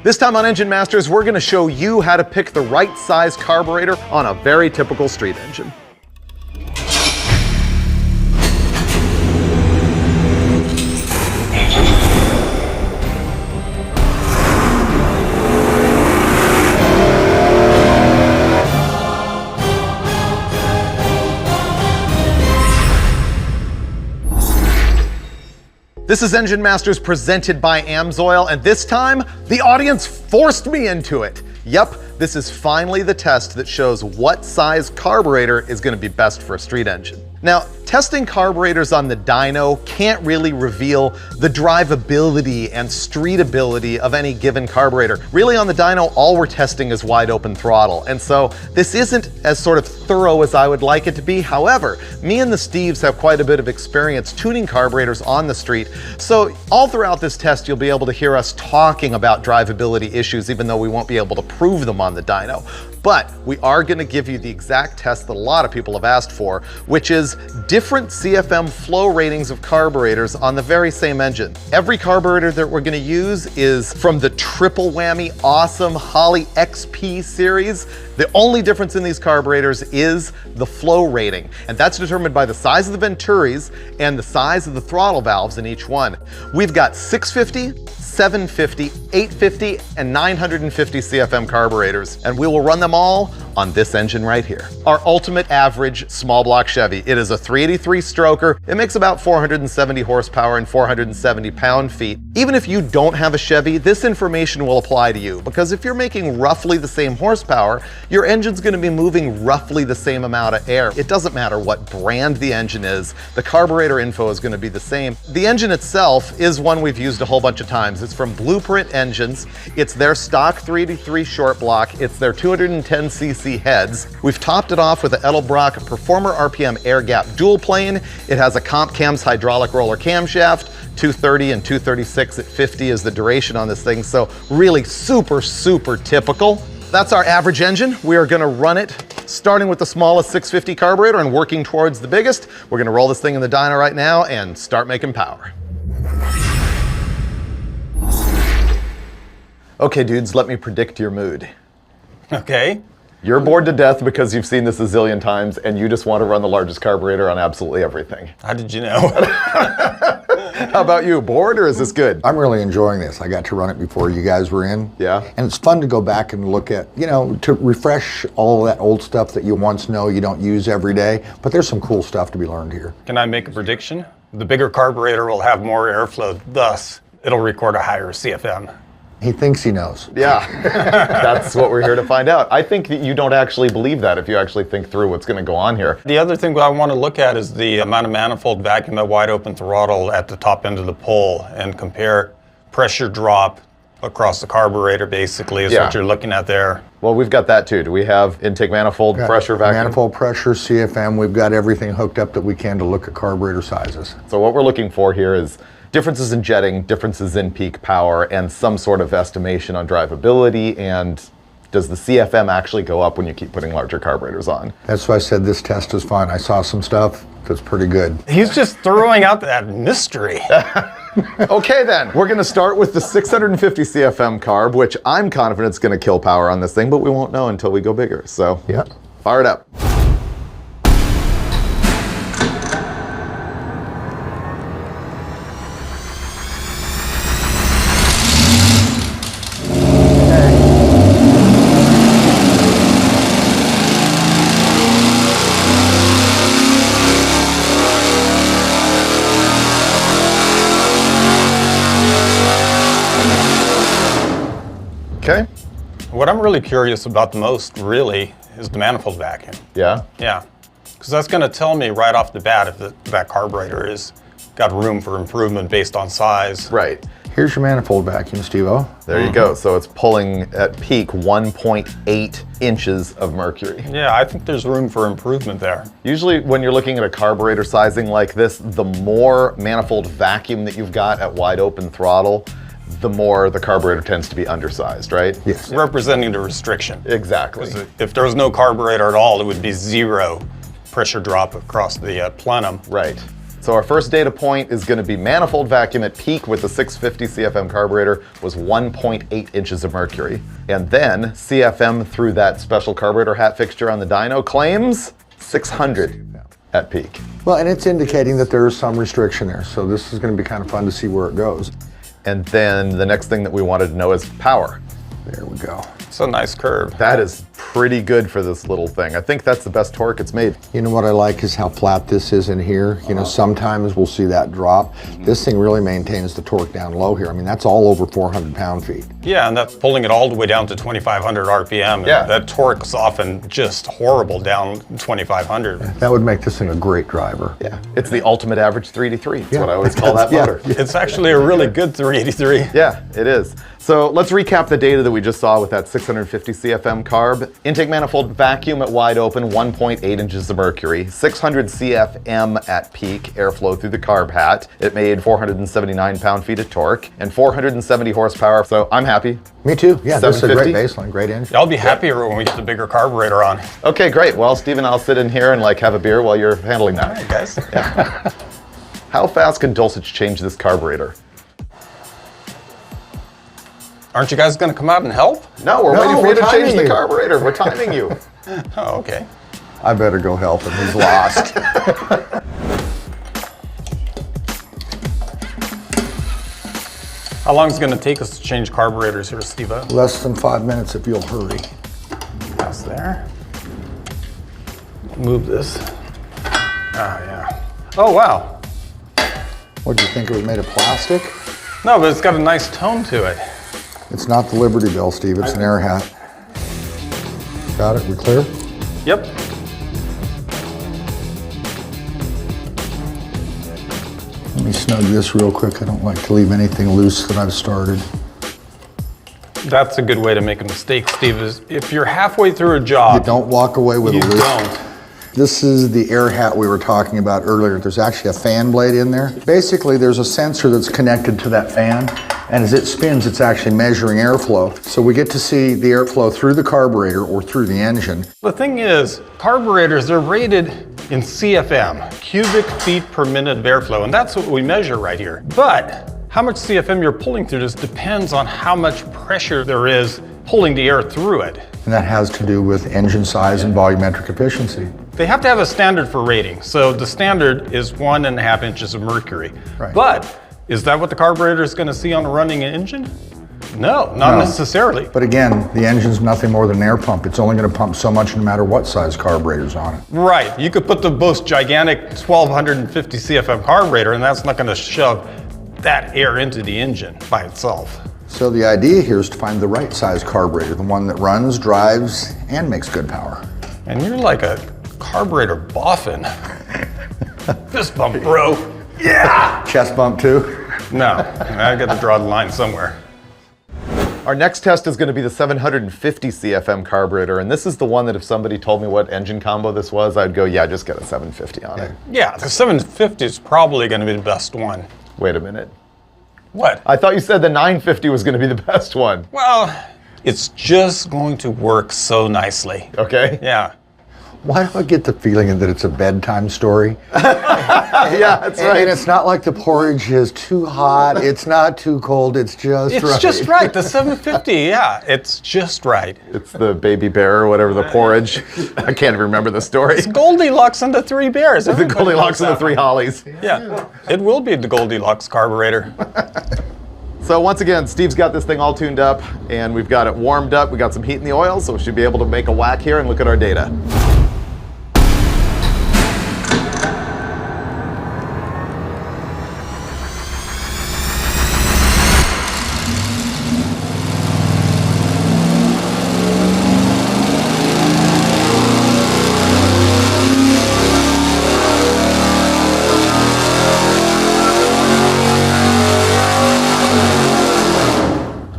This time on Engine Masters, we're going to show you how to pick the right size carburetor on a very typical street engine. This is Engine Masters presented by AMSOIL, and this time, the audience forced me into it. Yep, this is finally the test that shows what size carburetor is going to be best for a street engine. Now, testing carburetors on the dyno can't really reveal the drivability and streetability of any given carburetor. Really, on the dyno, all we're testing is wide open throttle, and so this isn't as sort of thorough as I would like it to be. However, me and the Steves have quite a bit of experience tuning carburetors on the street, so all throughout this test, you'll be able to hear us talking about drivability issues, even though we won't be able to prove them on the dyno. But we are going to give you the exact test that a lot of people have asked for, which is different CFM flow ratings of carburetors on the very same engine. Every carburetor that we're going to use is from the triple whammy awesome Holley XP series. The only difference in these carburetors is the flow rating, and that's determined by the size of the venturis and the size of the throttle valves in each one. We've got 650, 750, 850, and 950 CFM carburetors, and we will run them all on this engine right here. Our ultimate average small block Chevy. It is a 383 stroker. It makes about 470 horsepower and 470 pound-feet. Even if you don't have a Chevy, this information will apply to you, because if you're making roughly the same horsepower, your engine's gonna be moving roughly the same amount of air. It doesn't matter what brand the engine is, the carburetor info is gonna be the same. The engine itself is one we've used a whole bunch of times. It's from Blueprint Engines. It's their stock 383 short block. It's their 210cc heads. We've topped it off with an Edelbrock Performer RPM air gap dual plane. It has a Comp Cam's hydraulic roller camshaft. 230 and 236 at 50 is the duration on this thing. So really super, super typical. That's our average engine. We are gonna run it starting with the smallest 650 carburetor and working towards the biggest. We're gonna roll this thing in the dyno right now and start making power. Okay, dudes, let me predict your mood. Okay. You're bored to death because you've seen this a zillion times and you just want to run the largest carburetor on absolutely everything. How did you know? How about you? Bored or is this good? I'm really enjoying this. I got to run it before you guys were in. Yeah. And it's fun to go back and look at, you know, to refresh all that old stuff that you once know you don't use every day. But there's some cool stuff to be learned here. Can I make a prediction? The bigger carburetor will have more airflow, thus it'll record a higher CFM. He thinks he knows. Yeah, that's what we're here to find out. I think that you don't actually believe that if you actually think through what's going to go on here. The other thing I want to look at is the amount of manifold vacuum at wide open throttle at the top end of the pole and compare pressure drop across the carburetor, basically, is what you're looking at there. Well, we've got that too. Do we have intake manifold pressure vacuum? Manifold pressure, CFM, we've got everything hooked up that we can to look at carburetor sizes. So what we're looking for here is differences in jetting, differences in peak power, and some sort of estimation on drivability, and does the CFM actually go up when you keep putting larger carburetors on? That's why I said this test is fun. I saw some stuff that's pretty good. He's just throwing out that mystery. Okay then, we're gonna start with the 650 CFM carb, which I'm confident is gonna kill power on this thing, but we won't know until we go bigger, so yeah. Fire it up. Okay. What I'm really curious about the most, really, is the manifold vacuum. Yeah? Yeah, because that's going to tell me right off the bat if that carburetor is got room for improvement based on size. Right. Here's your manifold vacuum, Steve-O. There you go. So it's pulling at peak 1.8 inches of mercury. Yeah, I think there's room for improvement there. Usually when you're looking at a carburetor sizing like this, the more manifold vacuum that you've got at wide open throttle, the more the carburetor tends to be undersized, right? Yes. Representing the restriction. Exactly. If there was no carburetor at all, it would be zero pressure drop across the plenum. Right. So our first data point is going to be manifold vacuum at peak with the 650 CFM carburetor was 1.8 inches of mercury. And then CFM through that special carburetor hat fixture on the dyno claims 600 at peak. Well, and it's indicating that there is some restriction there. So this is going to be kind of fun to see where it goes. And then the next thing that we wanted to know is power. There we go. It's a nice curve. That is pretty good for this little thing. I think that's the best torque it's made. You know what I like is how flat this is in here. You know, sometimes we'll see that drop. This thing really maintains the torque down low here. I mean, that's all over 400 pound-feet. Yeah, and that's pulling it all the way down to 2,500 RPM. Yeah. That torque's often just horrible down 2,500. That would make this thing a great driver. Yeah, it's the ultimate average 383. That's Yeah. what I always call that Yeah. motor. It's actually a really good 383. Yeah, it is. So let's recap the data that we just saw with that 650 CFM carb. Intake manifold vacuum at wide open, 1.8 inches of mercury. 600 CFM at peak, airflow through the carb hat. It made 479 pound-feet of torque and 470 horsepower. So I'm happy. Me too. Yeah, this is a great 750? baseline, great engine. I'll be happier when we get the bigger carburetor on. Okay, great. Well, Steve and I'll sit in here and like have a beer while you're handling that. All right, guys. How fast can Dulcich change this carburetor? Aren't you guys going to come out and help? No, we're No, waiting for we're you to change timing the you. carburetor. We're timing you. Oh, okay. I better go help him. He's lost. How long is it going to take us to change carburetors here, Steve? Less than 5 minutes if you'll hurry. Pass there. Move this. Ah, yeah. Oh, wow. What do you think, it was made of plastic? No, but it's got a nice tone to it. It's not the Liberty Bell, Steve. It's an air hat. Got it? We clear? Yep. Let me snug this real quick. I don't like to leave anything loose that I've started. That's a good way to make a mistake, Steve, is if you're halfway through a job, You don't walk away with you a loose. don't. This is the air hat we were talking about earlier. There's actually a fan blade in there. Basically, there's a sensor that's connected to that fan, and as it spins, it's actually measuring airflow. So we get to see the airflow through the carburetor or through the engine. The thing is, carburetors, they're rated in CFM, cubic feet per minute of airflow, and that's what we measure right here. But how much CFM you're pulling through this depends on how much pressure there is pulling the air through it. And that has to do with engine size and volumetric efficiency. They have to have a standard for rating. So the standard is 1.5 inches of mercury. Right. But is that what the carburetor is going to see on a running engine? No, not No. necessarily. But again, the engine's nothing more than an air pump. It's only going to pump so much no matter what size carburetor's on it. Right, you could put the most gigantic 1250 CFM carburetor and that's not going to shove that air into the engine by itself. So the idea here is to find the right size carburetor, the one that runs, drives, and makes good power. And you're like a carburetor boffin. Fist bump, bro. Yeah! Chest bump too? No, I got to draw the line somewhere. Our next test is going to be the 750 CFM carburetor, and this is the one that if somebody told me what engine combo this was, I'd go, yeah, just get a 750 on it. Yeah, the 750 is probably going to be the best one. Wait a minute. What? I thought you said the 950 was going to be the best one. Well, it's just going to work so nicely. Okay? Yeah. Why do I get the feeling that it's a bedtime story? Yeah, that's right. And it's not like the porridge is too hot, it's not too cold, it's just It's right. just right. The 750, yeah, it's just right. It's the baby bear or whatever, the porridge. I can't even remember the story. Goldilocks and the Three Bears. The Everybody Goldilocks knows and the that Three one. Hollies. Yeah, it will be the Goldilocks carburetor. So once again, Steve's got this thing all tuned up and we've got it warmed up. We got some heat in the oil, so we should be able to make a whack here and look at our data.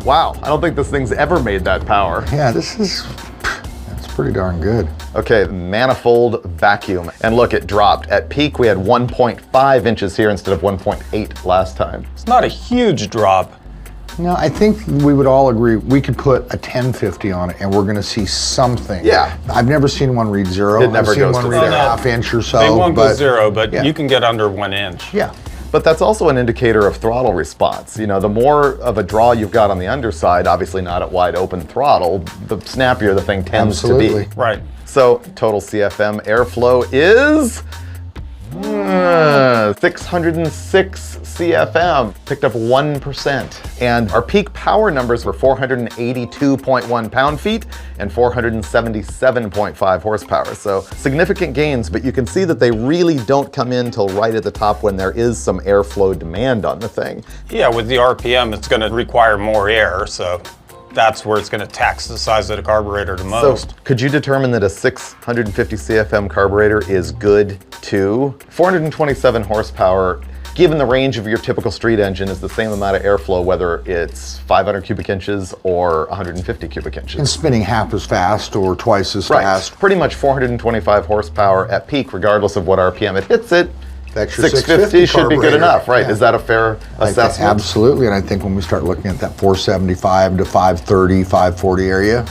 Wow, I don't think this thing's ever made that power. Yeah, that's pretty darn good. Okay, manifold vacuum. And look, it dropped. At peak, we had 1.5 inches here instead of 1.8 last time. It's not a huge drop, No, I think we would all agree we could put a 1050 on it and we're going to see something. Yeah. I've never seen one read 0. It never I've seen goes one to read zero. a half inch or so. They won't go 0, but yeah. you can get under 1 inch. Yeah. But that's also an indicator of throttle response. You know, the more of a draw you've got on the underside, obviously not at wide open throttle, the snappier the thing tends to Absolutely. be. Right. So total CFM airflow is 606 CFM, picked up 1%. And our peak power numbers were 482.1 pound-feet and 477.5 horsepower. So significant gains, but you can see that they really don't come in till right at the top when there is some airflow demand on the thing. Yeah, with the RPM, it's going to require more air, so that's where it's going to tax the size of the carburetor the most. So could you determine that a 650 CFM carburetor is good too? 427 horsepower, given the range of your typical street engine, is the same amount of airflow whether it's 500 cubic inches or 150 cubic inches. And spinning half as fast or twice as fast. Pretty much 425 horsepower at peak, regardless of what RPM it hits it. That's your 650 should be good carburetor. enough, right? Yeah. Is that a fair assessment? Absolutely, and I think when we start looking at that 475 to 530, 540 area,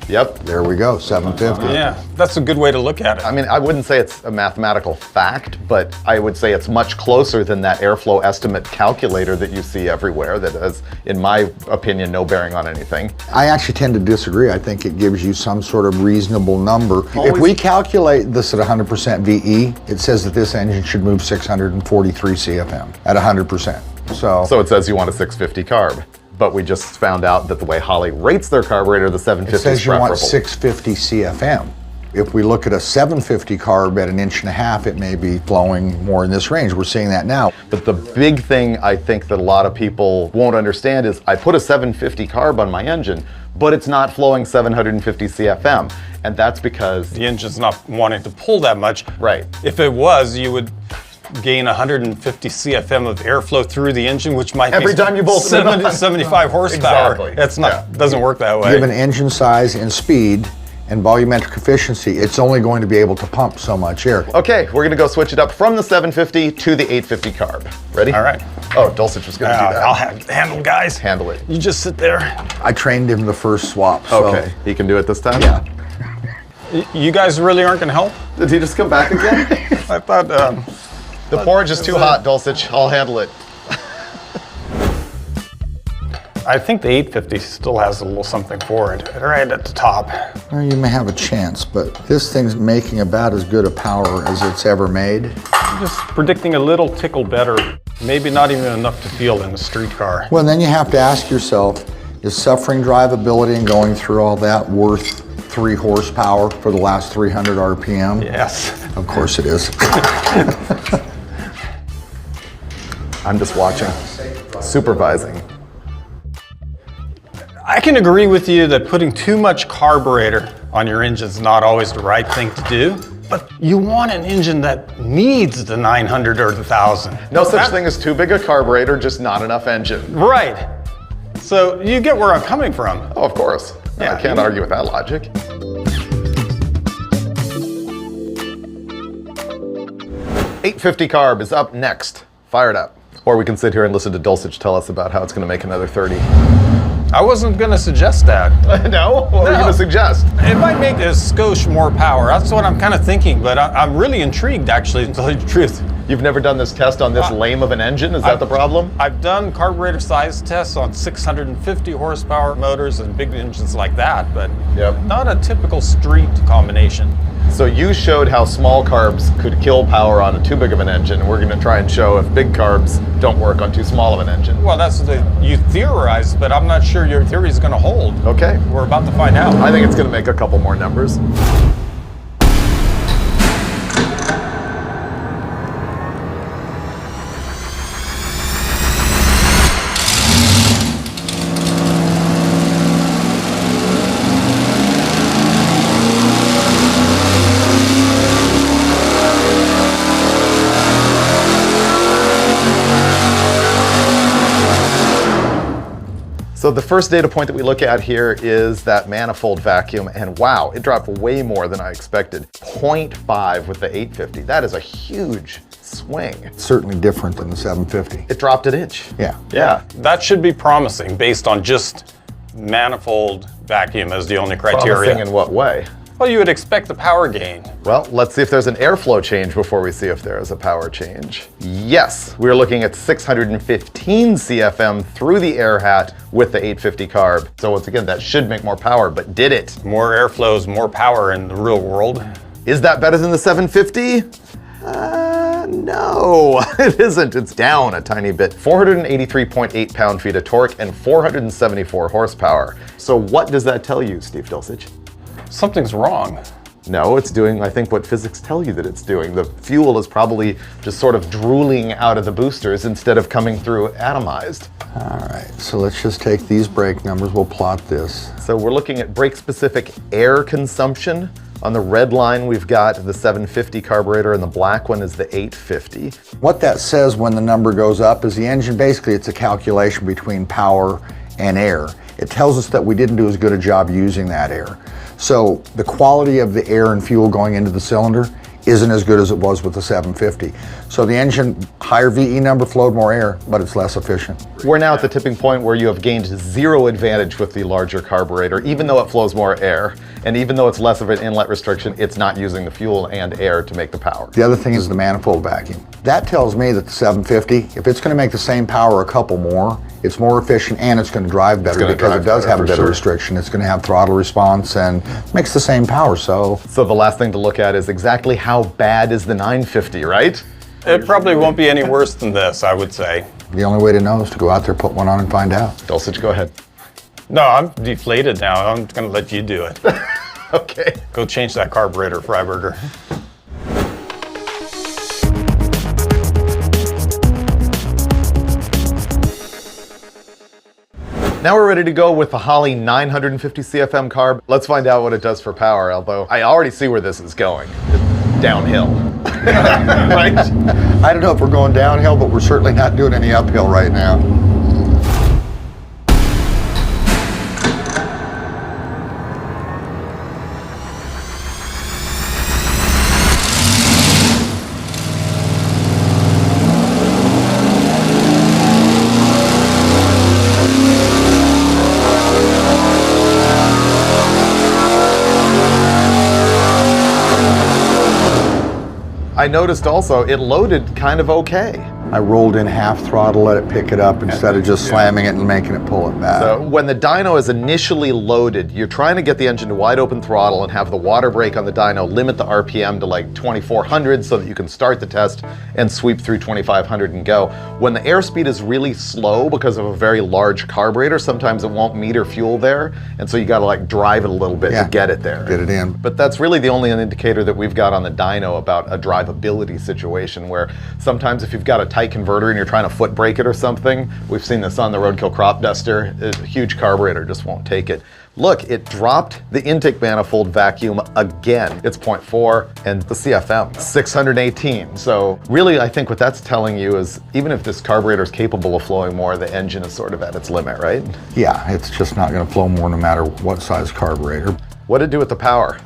Yep. there we go, 750. Yeah, that's a good way to look at it. I mean, I wouldn't say it's a mathematical fact, but I would say it's much closer than that airflow estimate calculator that you see everywhere that has, in my opinion, no bearing on anything. I actually tend to disagree. I think it gives you some sort of reasonable number. If we calculate this at 100% VE, it says that this engine should move 643 CFM at 100%. So it says you want a 650 carb, but we just found out that the way Holley rates their carburetor, the it 750 says is you preferable. want 650 CFM. If we look at a 750 carb at 1.5 inches, it may be flowing more in this range. We're seeing that now. But the big thing I think that a lot of people won't understand is I put a 750 carb on my engine, but it's not flowing 750 CFM. And that's because The engine's not wanting to pull that much. Right. If it was, you would gain 150 CFM of airflow through the engine, which might Every be time you bolt it on. 75 horsepower. Exactly. That's not, doesn't work that way. Given engine size and speed and volumetric efficiency, it's only going to be able to pump so much air. Okay, we're gonna go switch it up from the 750 to the 850 carb. Ready? All right. Oh, Dulcich was gonna do that. I'll handle, guys. Handle it. You just sit there. I trained him the first swap. So Okay, he can do it this time? Yeah. You guys really aren't going to help? Did he just come back again? I thought, The porridge is too hot, Dulcich. I'll handle it. I think the 850 still has a little something for it, right at the top. Well, you may have a chance, but this thing's making about as good a power as it's ever made. I'm just predicting a little tickle better. Maybe not even enough to feel in a street car. Well, then you have to ask yourself, is suffering drivability and going through all that worth 3 horsepower for the last 300 RPM? Yes. Of course it is. I'm just watching, supervising. I can agree with you that putting too much carburetor on your engine is not always the right thing to do, but you want an engine that needs the 900 or the 1000. No such thing as too big a carburetor, just not enough engine. Right. So you get where I'm coming from. Oh, of course. Yeah, I can't argue with that logic. $850 carb is up next. Fire it up. Or we can sit here and listen to Dulcich tell us about how it's going to make another 30. I wasn't going to suggest that. No? What were you going to suggest? It might make a skosh more power. That's what I'm kind of thinking, but I'm really intrigued, actually, to tell you the truth. You've never done this test on this lame of an engine? Is that the problem? I've done carburetor size tests on 650 horsepower motors and big engines like that, but Yep. not a typical street combination. So you showed how small carbs could kill power on too big of an engine. We're going to try and show if big carbs don't work on too small of an engine. Well, that's what you theorized, but I'm not sure your theory is going to hold. Okay. We're about to find out. I think it's going to make a couple more numbers. So So the first data point that we look at here is that manifold vacuum, and wow, it dropped way more than I expected. 0.5 with the 850. That is a huge swing. It's certainly different than the 750. It dropped an inch. Yeah. Yeah. That should be promising based on just manifold vacuum as the only criteria. Promising in what way? Well, you would expect the power gain. Well, let's see if there's an airflow change before we see if there is a power change. Yes, we're looking at 615 CFM through the air hat with the 850 carb. So once again, that should make more power, but did it? More airflows, more power in the real world. Is that better than the 750? No, it isn't. It's down a tiny bit. 483.8 pound-feet of torque and 474 horsepower. So what does that tell you, Steve Dulcich? Something's wrong. No, it's doing, I think, what physics tell you that it's doing. The fuel is probably just sort of drooling out of the boosters instead of coming through atomized. All right, so let's just take these brake numbers. We'll plot this. So we're looking at brake-specific air consumption. On the red line, we've got the 750 carburetor, and the black one is the 850. What that says when the number goes up is the engine, basically it's a calculation between power and air. It tells us that we didn't do as good a job using that air. So the quality of the air and fuel going into the cylinder isn't as good as it was with the 750. So the engine, higher VE number, flowed more air, but it's less efficient. We're now at the tipping point where you have gained zero advantage with the larger carburetor, even though it flows more air, and even though it's less of an inlet restriction, it's not using the fuel and air to make the power. The other thing is the manifold vacuum. That tells me that the 750, if it's going to make the same power a couple more, it's more efficient and it's going to drive better because it does have a better restriction. It's going to have throttle response and makes the same power. So the last thing to look at is exactly how bad is the 950, right? It probably won't be any worse than this, I would say. The only way to know is to go out there, put one on and find out. Dulcich, go ahead. No, I'm deflated now. I'm going to let you do it. Okay. Go change that carburetor, Freiberger. Now we're ready to go with the Holley 950 CFM carb. Let's find out what it does for power, although I already see where this is going. It's downhill. Right? I don't know if we're going downhill, but we're certainly not doing any uphill right now. I noticed also it loaded kind of okay. I rolled in half throttle, let it pick it up instead of just slamming it and making it pull it back. So when the dyno is initially loaded, you're trying to get the engine to wide open throttle and have the water brake on the dyno limit the RPM to like 2400 so that you can start the test and sweep through 2500 and go. When the airspeed is really slow because of a very large carburetor, sometimes it won't meter fuel there, and so you gotta like drive it a little bit to get it there. Get it in. But that's really the only indicator that we've got on the dyno about a drivability situation, where sometimes if you've got a tight converter and you're trying to foot brake it or something, we've seen this on the Roadkill crop duster, a huge carburetor just won't take it. Look, it dropped the intake manifold vacuum again. It's 0.4 and the CFM, 618. So really, I think what that's telling you is even if this carburetor is capable of flowing more, the engine is sort of at its limit, right? Yeah, it's just not going to flow more no matter what size carburetor. What did it do with the power?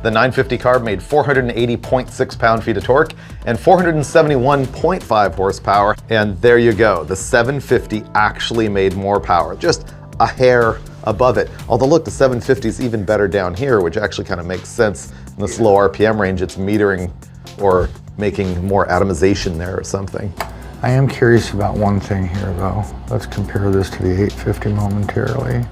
The 950 carb made 480.6 pound-feet of torque and 471.5 horsepower. And there you go. The 750 actually made more power, just a hair above it. Although look, the 750 is even better down here, which actually kind of makes sense. In this low RPM range, it's metering or making more atomization there or something. I am curious about one thing here though. Let's compare this to the 850 momentarily.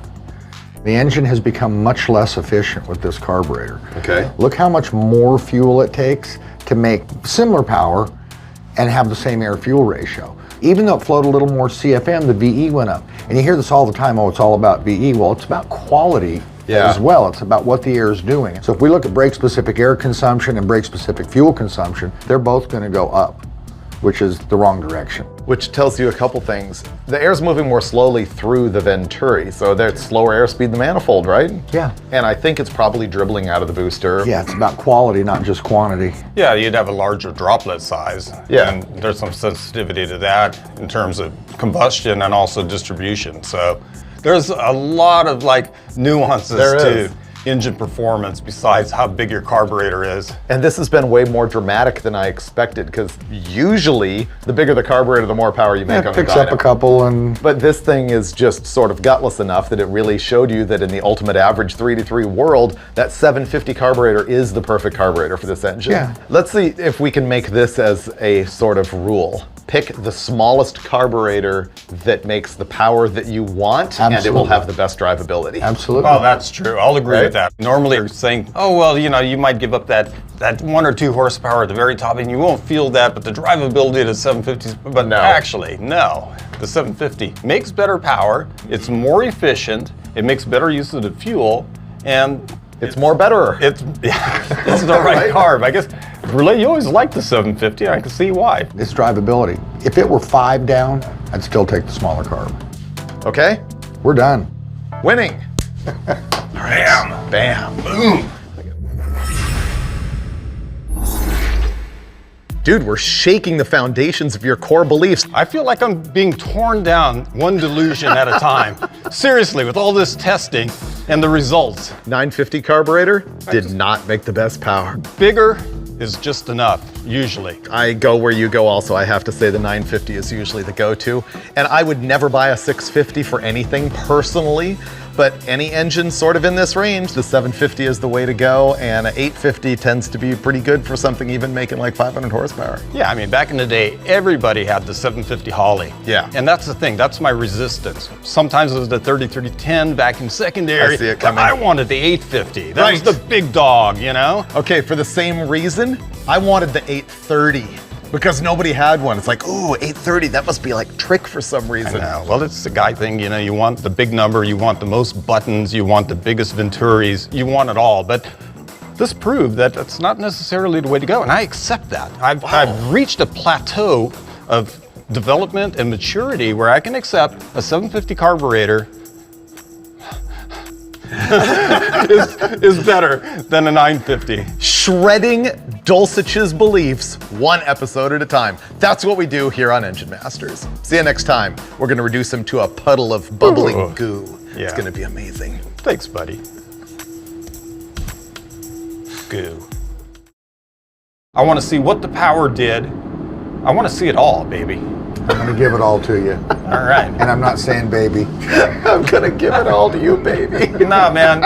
The engine has become much less efficient with this carburetor. Okay. Look how much more fuel it takes to make similar power and have the same air-fuel ratio. Even though it flowed a little more CFM, the VE went up. And you hear this all the time, oh, it's all about VE. Well, it's about quality as well. It's about what the air is doing. So if we look at brake-specific air consumption and brake-specific fuel consumption, they're both going to go up, which is the wrong direction. Which tells you a couple things. The air's moving more slowly through the venturi, so there's slower airspeed in the manifold, right? Yeah. And I think it's probably dribbling out of the booster. Yeah, it's about quality, not just quantity. Yeah, you'd have a larger droplet size. Yeah. And there's some sensitivity to that in terms of combustion and also distribution. So There's a lot of like nuances There to is. engine performance besides how big your carburetor is. And this has been way more dramatic than I expected, because usually the bigger the carburetor, the more power you make on It the picks up a dyno. couple and But this thing is just sort of gutless enough that it really showed you that in the ultimate average 3-3 world, that 750 carburetor is the perfect carburetor for this engine. Yeah. Let's see if we can make this as a sort of rule. Pick the smallest carburetor that makes the power that you want, and it will Absolutely. have the best drivability. absolutely. Oh, that's true. I'll agree Right? with that. Normally you're saying, oh, well, you know, you might give up that 1 or 2 horsepower at the very top and you won't feel that, but the drivability of the 750s, but No. actually, no. The 750 makes better power, it's more efficient, it makes better use of the fuel, and It's more better. it's the right carb. I guess, really, you always liked the 750, and I can see why. It's drivability. If it were 5 down, I'd still take the smaller carb. Okay? We're done. Winning. Bam! Bam. Boom! Dude, we're shaking the foundations of your core beliefs. I feel like I'm being torn down one delusion at a time. Seriously, with all this testing and the results. 950 carburetor did not make the best power. Bigger is just enough, usually. I go where you go also. I have to say the 950 is usually the go-to. And I would never buy a 650 for anything personally, but any engine sort of in this range, the 750 is the way to go, and an 850 tends to be pretty good for something even making like 500 horsepower. Yeah, I mean, back in the day, everybody had the 750 Holly. Yeah. And that's the thing, that's my resistance. Sometimes it was the 30-30-10 back in secondary. I see it but coming. I wanted the 850. That was Right. the big dog, you know? Okay, for the same reason, I wanted the 830 because nobody had one. It's like, ooh, 830, that must be like trick for some reason. No, well, it's the guy thing, you know, you want the big number, you want the most buttons, you want the biggest Venturis, you want it all. But this proved that that's not necessarily the way to go, and I accept that. I've reached a plateau of development and maturity where I can accept a 750 carburetor is better than a 950. Shredding Dulcich's beliefs one episode at a time. That's what we do here on Engine Masters. See you next time. We're going to reduce him to a puddle of bubbling Ooh. goo. It's Yeah. going to be amazing. Thanks, buddy. Goo. I want to see what the power did. I want to see it all, baby. I'm gonna give it all to you. All right. And I'm not saying baby. I'm going to give it all to you, baby. Nah, man.